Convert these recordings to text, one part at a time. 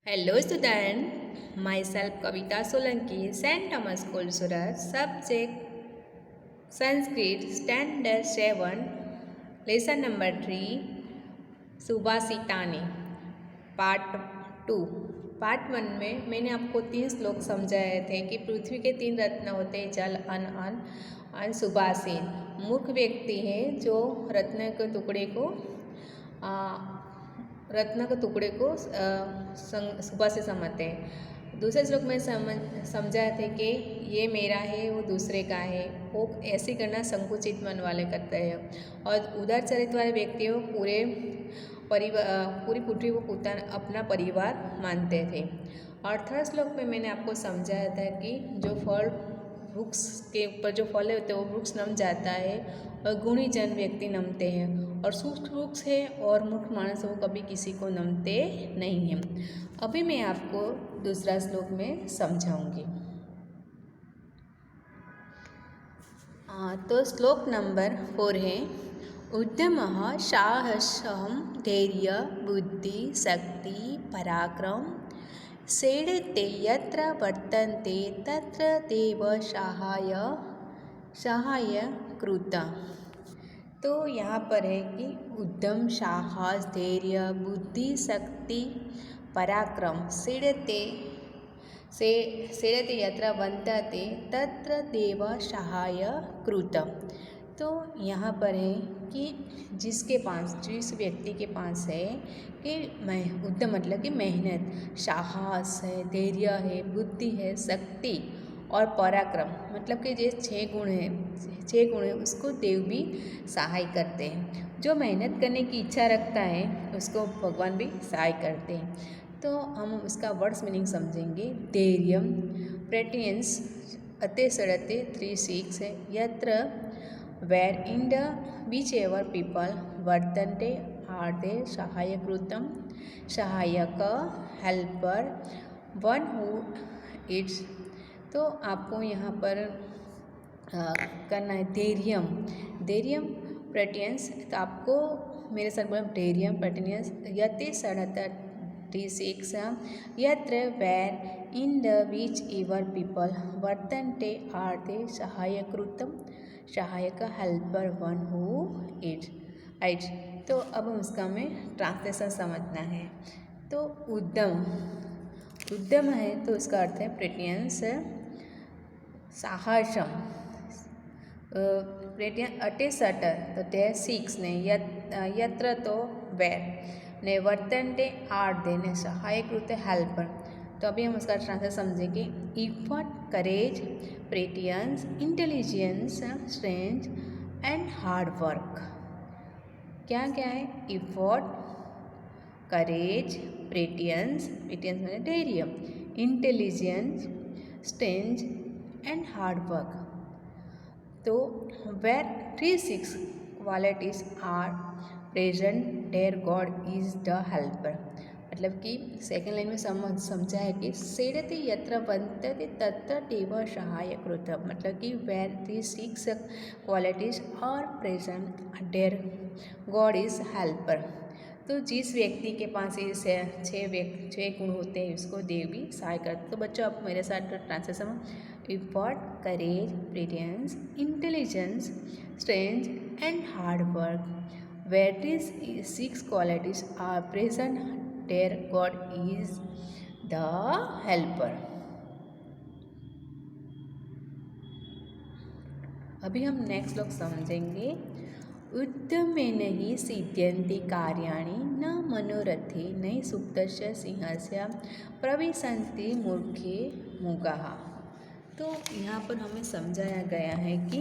Hello student, myself Kavita Solanki, St. Thomas School Surat, subject Sanskrit, Standard 7, lesson number 3, सुभाषितानी, part 2। Part 1 में मैंने आपको 3 श्लोक समझाए थे कि पृथ्वी के 3 रत्न होते हैं, जल, अन्न, सुभाषित। मूर्ख व्यक्ति है जो रत्न के टुकड़े को सुबह से समझते हैं। दूसरे श्लोक में समझाए थे कि ये मेरा है वो दूसरे का है, वो ऐसे करना संकुचित मन वाले करते हैं। और उदार चरित्र वाले व्यक्तियों पूरी पृथ्वी को अपना परिवार मानते थे। और थर्ड श्लोक में मैंने आपको समझाया था कि जो फल वृक्ष के ऊपर जो फल होते हैं वो वृक्ष नम जाता है और गुणी जन व्यक्ति नमते हैं, और सूक्ष्म वृक्ष है और मूर्ख मानस वो कभी किसी को नमते नहीं हैं। अभी मैं आपको दूसरा श्लोक में समझाऊंगी। तो श्लोक नंबर 4 है, उद्यमः साहसं धैर्य बुद्धि शक्ति पराक्रम सेडते यत्र वर्तन्ते तत्र देव सहाय कृत। तो यहाँ पर है कि उद्यम, साहस, धैर्य, बुद्धि, शक्ति, पराक्रम सेडते यत्र वर्तन्ते तत्र देव सहाय कृत। तो यहाँ पर है कि जिस व्यक्ति के पास है कि उद्यम मतलब कि मेहनत, साहस है, धैर्य है, बुद्धि है, शक्ति और पराक्रम मतलब कि जो 6 गुण है उसको देव भी सहाय करते हैं। जो मेहनत करने की इच्छा रखता है उसको भगवान भी सहाय करते हैं। तो हम उसका वर्ड्स मीनिंग समझेंगे। धैर्यम प्रेटियंस अते सड़ते 3-6 है, यत्र where in the whichever people वर्तन्ते are they सहायकृतम, सहायक, हेल्पर, वन हु इट्स। तो आपको यहाँ पर करना है धैर्यम प्रेटियंस। तो आपको मेरे साथ बोला धैर्यम प्रेटियंस यति सड़तर 3-6 यत्र where in the whichever people वर्तन्ते are they सहायकृतम, सहायक, हेल्पर, वन हु इट्स। तो अब उसका हमें ट्रांसलेशन समझना है। तो उद्यम है तो उसका अर्थ है प्रेटियंस, साहसम प्रेटियन अटे सटर तो ते 6 ने यत्र तो वेर ने वर्तन्ते आर दे ने सहायकृत हेल्पर। तो अभी हम उसका ट्रांसलेशन समझेंगे। Effort, courage, patience, intelligence, strength and hard work. क्या है? इफर्ट, करेज, प्रेटियंस मैंने धैर्य, intelligence, strength and hard work. तो where 3-6 qualities are present there God is the helper. मतलब कि सेकेंड लाइन में समझा है कि सेडते यत्र वर्तते तत्र देव सहाय कृत। मतलब कि where 3-6 qualities are present there God is helper. तो जिस व्यक्ति के पास ये 6 गुण होते हैं उसको देव भी सहाय करते। तो बच्चों आप मेरे साथ translation, effort, courage, patience, intelligence, strength and hard work, where these 6 qualities are present there God is the helper। अभी हम नेक्स्ट श्लोक समझेंगे। उद्यमेन ही सिद्ध्यन्ति कार्याणि न मनोरथे न सुप्तस्य सिंहस्य प्रविशन्ति मूर्खे मूगाः। तो यहाँ पर हमें समझाया गया है कि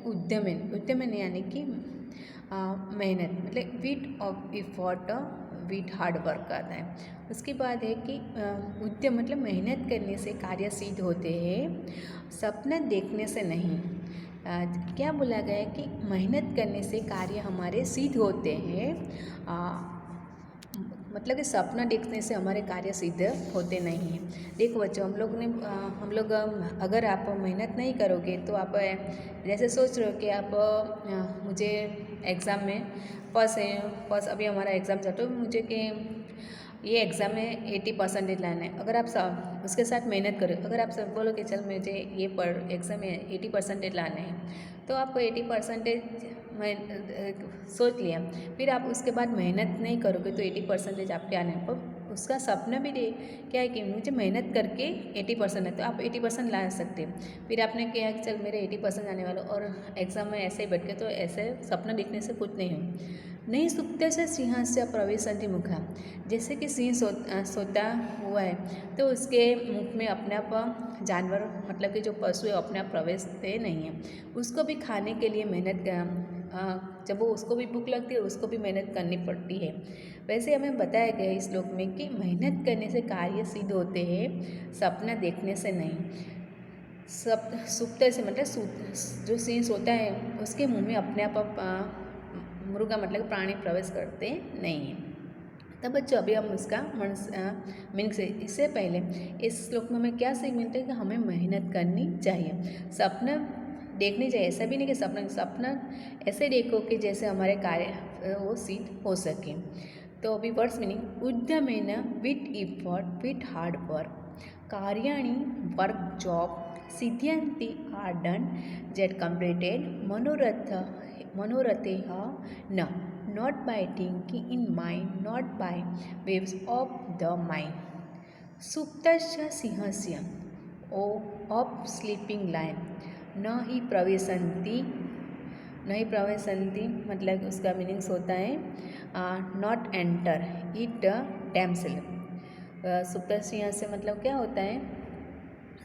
उद्यमन यानी कि मेहनत मतलब width of effort, with hard work आता है। उसके बाद है कि उद्यम मतलब मेहनत करने से कार्य सिद्ध होते हैं, सपना देखने से नहीं। क्या बोला गया है कि मेहनत करने से कार्य हमारे सिद्ध होते हैं। मतलब कि सपना देखने से हमारे कार्य सिद्ध होते नहीं हैं। देखो बच्चों, हम लोग अगर आप मेहनत नहीं करोगे तो आप जैसे सोच रहे हो कि आप मुझे एग्ज़ाम में फर्स्ट अभी हमारा एग्ज़ाम चल रहा है, मुझे कि ये एग्ज़ाम में 80% लाना है। अगर आप सब उसके साथ मेहनत करो, अगर आप सब बोलो कि चल मुझे ये एग्ज़ाम में 80% लाने हैं, तो आपको 80% मैं सोच लिया, फिर आप उसके बाद मेहनत नहीं करोगे तो 80% आपके आने पर उसका सपना भी क्या है कि मुझे मेहनत करके 80% है, तो आप 80% ला सकते हैं। फिर आपने किया कि चल मेरे 80% आने वाला और एग्ज़ाम में ऐसे ही बैठ के, तो ऐसे सपना देखने से कुछ नहीं हो। नहीं सुप्तस्य सिंहस्य प्रविशन्ति मुखा, जैसे कि सिंह सोता हुआ है तो उसके मुख में अपने आप जानवर मतलब कि जो पशु है अपने आप प्रवेश दे नहीं है, उसको भी खाने के लिए जब वो उसको भी भूख लगती है उसको भी मेहनत करनी पड़ती है। वैसे हमें बताया गया है इस श्लोक में कि मेहनत करने से कार्य सिद्ध होते हैं, सपना देखने से नहीं। सुप्त से मतलब जो सिंह सोता है उसके मुंह में अपने आप मुर्गा मतलब प्राणी प्रवेश करते नहीं हैं। तब बच्चों अभी हम उसका मीनिंग से इससे पहले इस श्लोक में हमें क्या सीख मिलता है कि हमें मेहनत करनी चाहिए, सपना देखनी चाहिए। ऐसा भी नहीं कि सपना ऐसे देखो कि जैसे हमारे कार्य वो सिद्ध हो सके। तो अभी वर्ड्स मीनिंग, उद्यमेन with effort with hard work कार्याणि वर्क जॉब सिद्ध्यन्ति आर डन जेट कंप्लीटेड मनोरथेह न not by thinking in mind, not by waves of the mind. सुप्तस्य सिंहस्य of sleeping lion न ही प्रवेशन्ति मतलब उसका मीनिंग्स होता है नॉट एंटर इट डैमसेल। सुप्त सिंह से मतलब क्या होता है,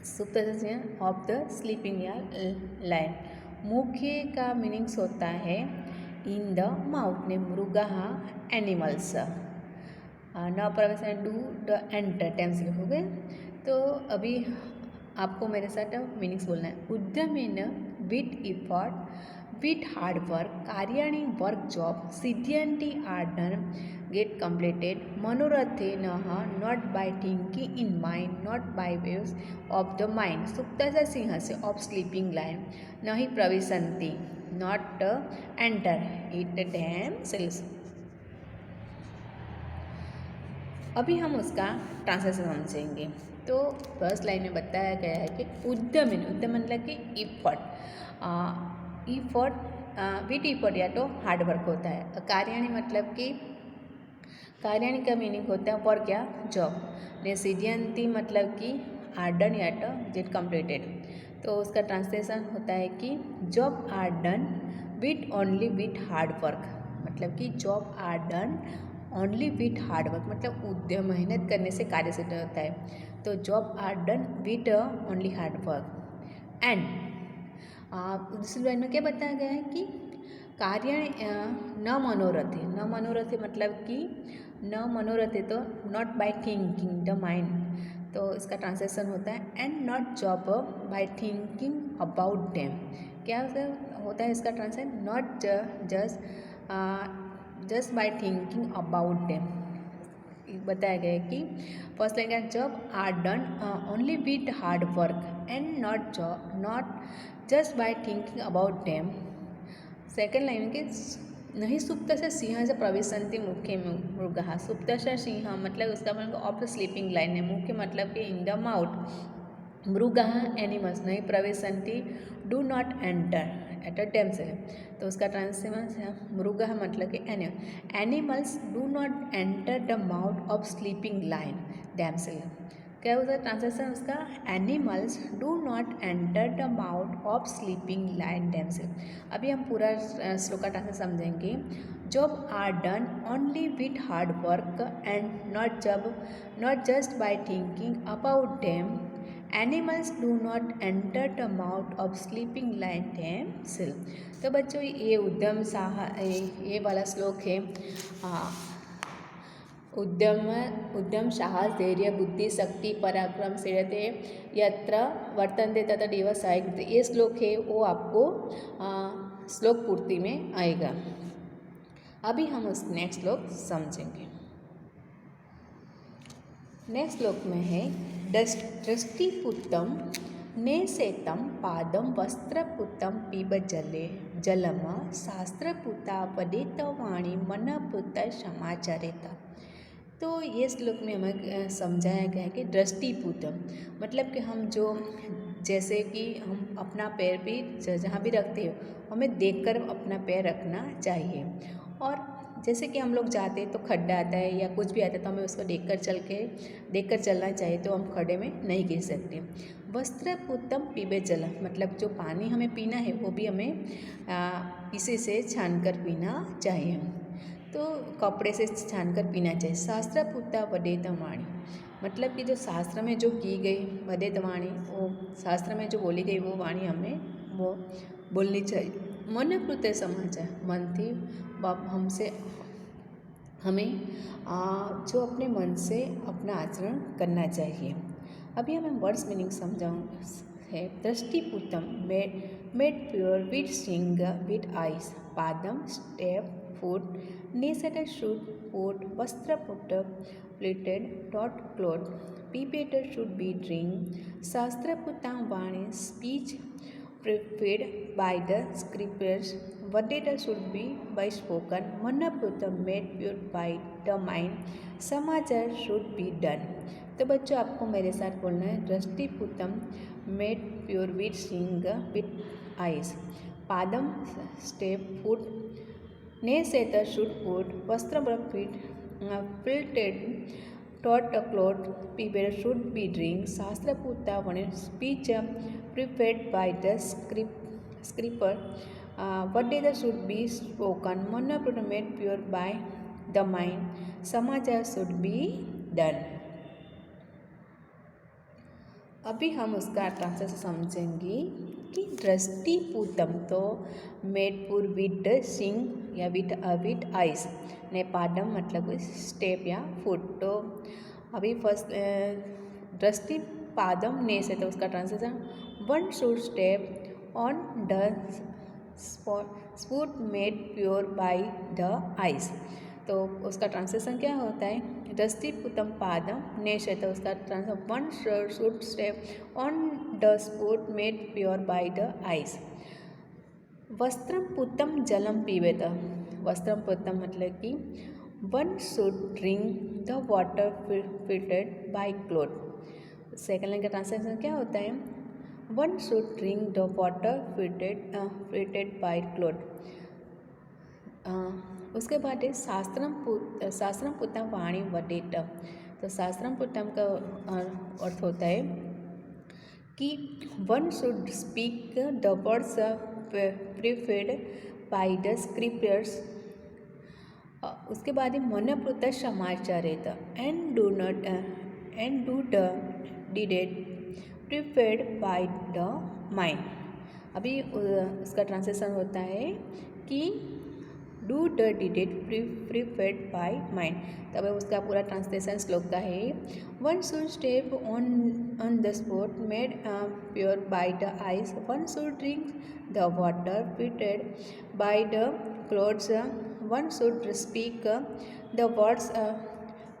सुप्त Singh of the sleeping line. मुख्य का मीनिंग्स होता है इन द माउथ ने मृगा एनिमल्स न प्रवेश डू द एंटर टेंस हो गए। तो अभी आपको मेरे साथ मीनिंग्स बोलना है। उद्यमेन with effort with hard work कार्याणि वर्क जॉब सिद्ध्यन्ति आर डन गेट कंप्लीटेड मनोरथे not by thinking in mind not by waves of the mind. सुप्तस्य सिंहस्य ऑफ स्लीपिंग लाइन न ही प्रविशन्ति not enter it damsels. अभी हम उसका ट्रांसलेशन समझेंगे। तो फर्स्ट लाइन में बताया गया है कि उद्यम मतलब कि इफर्ट विथ इफर्ट या तो हार्ड वर्क होता है। कार्याणि मतलब कि कार्याणि का मीनिंग होता है वर्क या जॉब। ने सिद्ध्यन्ति मतलब कि आर डन या तो जेट कंप्लीटेड, तो उसका ट्रांसलेशन होता है कि job are done with only with hard work, मतलब कि job are done only with hard work मतलब उद्यम मेहनत करने से कार्य सिद्ध होता है। तो job are done with only hard work. And दूसरी लाइन में क्या बताया गया है कि कार्य न मनोरथे मतलब कि न मनोरथे तो not by thinking the mind, तो इसका ट्रांसलेशन होता है and not job by thinking about them. क्या होता है इसका translation, not just by thinking about them. बताया गया है कि फर्स्ट लाइन का job are done only with hard work and not just by thinking about them. Second line के नहीं सुप्त से सिंह से प्रविशन्ति मुख्य मृगा। सुप्त से सिंह मतलब उसका मतलब ऑफ द स्लीपिंग लाइन है। मुख्य मतलब कि इन द माउथ, मृगा एनिमल्स नहीं प्रविशन्ति do not enter at a time से, तो उसका ट्रांसलेशन है मृगा मतलब कि animals do not enter the mouth of sleeping lion damsel. क्या होता है ट्रांसलेशन उसका, animals do not enter the mouth of sleeping lion damsel. अभी हम पूरा श्लोक का ट्रांसलेशन समझेंगे। Job are done only with hard work and not just by thinking about them. Animals do not enter the mouth of sleeping lion damsel. तो बच्चों ये ये वाला श्लोक है उद्यम साहस धैर्य बुद्धि शक्ति पराक्रम सेयते यत्र वर्तन्ते तथा देव सहायक। ये श्लोक है वो आपको श्लोक पूर्ति में आएगा। अभी हम उस नेक्स्ट श्लोक समझेंगे। नेक्स्ट श्लोक में है दृष्टिपुत्रं नेसेतं पादं वस्त्रपुत्रं पीब जले जलम शास्त्रपुता वदेत वाणी मनपुत समाचरेत। तो ये श्लोक में हमें समझाया गया है कि दृष्टिपुत्रम मतलब कि हम जो जैसे कि हम अपना पैर भी जहाँ भी रखते हो हमें देखकर अपना पैर रखना चाहिए। और जैसे कि हम लोग जाते हैं तो खड्डा आता है या कुछ भी आता है तो हमें उसको देखकर चलना चाहिए, तो हम खड्डे में नहीं गिर सकते। वस्त्रपुत्रम पीबे जल मतलब जो पानी हमें पीना है वो भी हमें इसी से छान कर पीना चाहिए, तो कपड़े से छान कर पीना चाहिए। शास्त्रपुता वदेत वाणी मतलब कि जो शास्त्र में जो की गई वदेत वाणी, वो शास्त्र में जो बोली गई वो वाणी हमें वो बोलनी चाहिए। मन प्रत्यय समाचार मन थी हमसे हमें जो अपने मन से अपना आचरण करना चाहिए। अभी हमें वर्ड्स मीनिंग समझाऊँ है। दृष्टिपुत्रम made pure with sing with eyes पादम स्टेप फुट नेसेट शुड पोट वस्त्रपुट प्लेटेड डॉट क्लोथ पीपेटर शुड बी ड्रिंक शास्त्रपुता वाणी speech prepared by the scriptures, whatever should be by spoken, manaputta made pure by the mind, समाचार should be done। तो बच्चों आपको मेरे साथ बोलना है दृष्टिपुत्रम made pure with sing with eyes पादम स्टेप फुट नेसेटर शुड पुट वस्त्र filtered taught a cloth people should be drink शास्त्रपुता one speech prepared by the scripture whatever should be spoken manaputta made pure by the mind समाचार should be done। अभी हम उसका translation समझेंगे कि दृष्टिपुत्रम तो made पुर with सिंग या विद आइस ने पादम मतलब स्टेप या फुट। तो अभी फर्स्ट दृष्टि पादम ने से तो उसका translation one should step on the spot made pure by the eyes. तो उसका ट्रांसलेशन क्या होता है दृष्टिपुत्रम पादम ने से तो उसका translation one should step on the spot made pure by the eyes. वस्त्रम पुत्रम जलम पीबेत वस्त्रम पुत्रम मतलब कि one should drink the water filtered by cloth. Second line का ट्रांसलेशन क्या होता है one should drink the water filtered by cloth. उसके बाद है शास्त्रम पुत्रम वाणी वदेत। तो शास्त्रम पुत्रम का अर्थ होता है कि one should speak the words preferred by the scriptures. उसके बाद ही मनप्रुत समाचारेत and do the deeded preferred by the mind. अभी उसका ट्रांसलेशन होता है कि do the deeded preferred by mind. तब उसका पूरा ट्रांसलेशन श्लोक का है one should step on the spot made pure by the eyes one should drink the water filtered by the cloths one should speak the words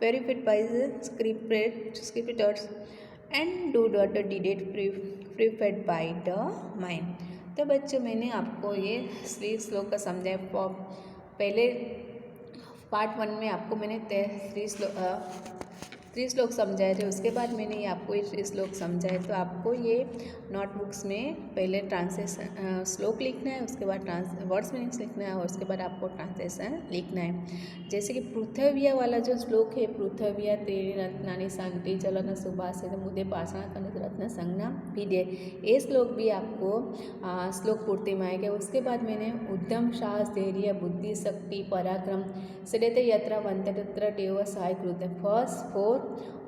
purified bye the scriptures and do the deeded preferred by the mind. तो बच्चों मैंने आपको ये श्लोक का समझाया। पहले part 1 में आपको मैंने 3 श्लोक समझाए थे, उसके बाद मैंने ये आपको ये श्लोक समझाए। तो आपको ये नोटबुक्स में पहले ट्रांसलेशन श्लोक लिखना है, उसके बाद वर्ड्स मीनिंग्स लिखना है और उसके बाद आपको ट्रांसलेशन लिखना है। जैसे कि पृथ्व्या वाला जो श्लोक है पृथ्व्या तेरी रत्नानि शांति चलन सुभाषित मुदे पाषाण खंडित रत्न संज्ञा विदे, ये श्लोक भी आपको श्लोक पूर्ति में आएगा। उसके बाद मैंने उद्यम साहस धैर्य बुद्धि शक्ति पराक्रम सदैते यत्र वंते तत्र देव सहाय कृत फर्स्ट 4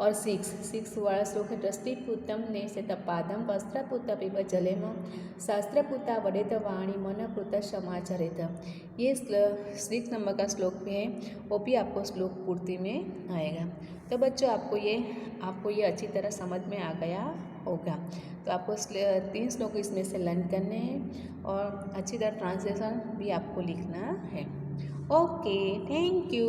और 6 वाला श्लोक है दृष्टिपुत्रम ने से पादम वस्त्रपुत पिब जलेम शास्त्रपुता वदेत वाणी मनपुत समाचरित। ये 6 नंबर का श्लोक भी है, वो भी आपको श्लोक पूर्ति में आएगा। तो बच्चों आपको ये अच्छी तरह समझ में आ गया होगा। तो आपको 3 श्लोक इसमें से लर्न करने हैं और अच्छी तरह ट्रांसलेशन भी आपको लिखना है। Okay, thank you.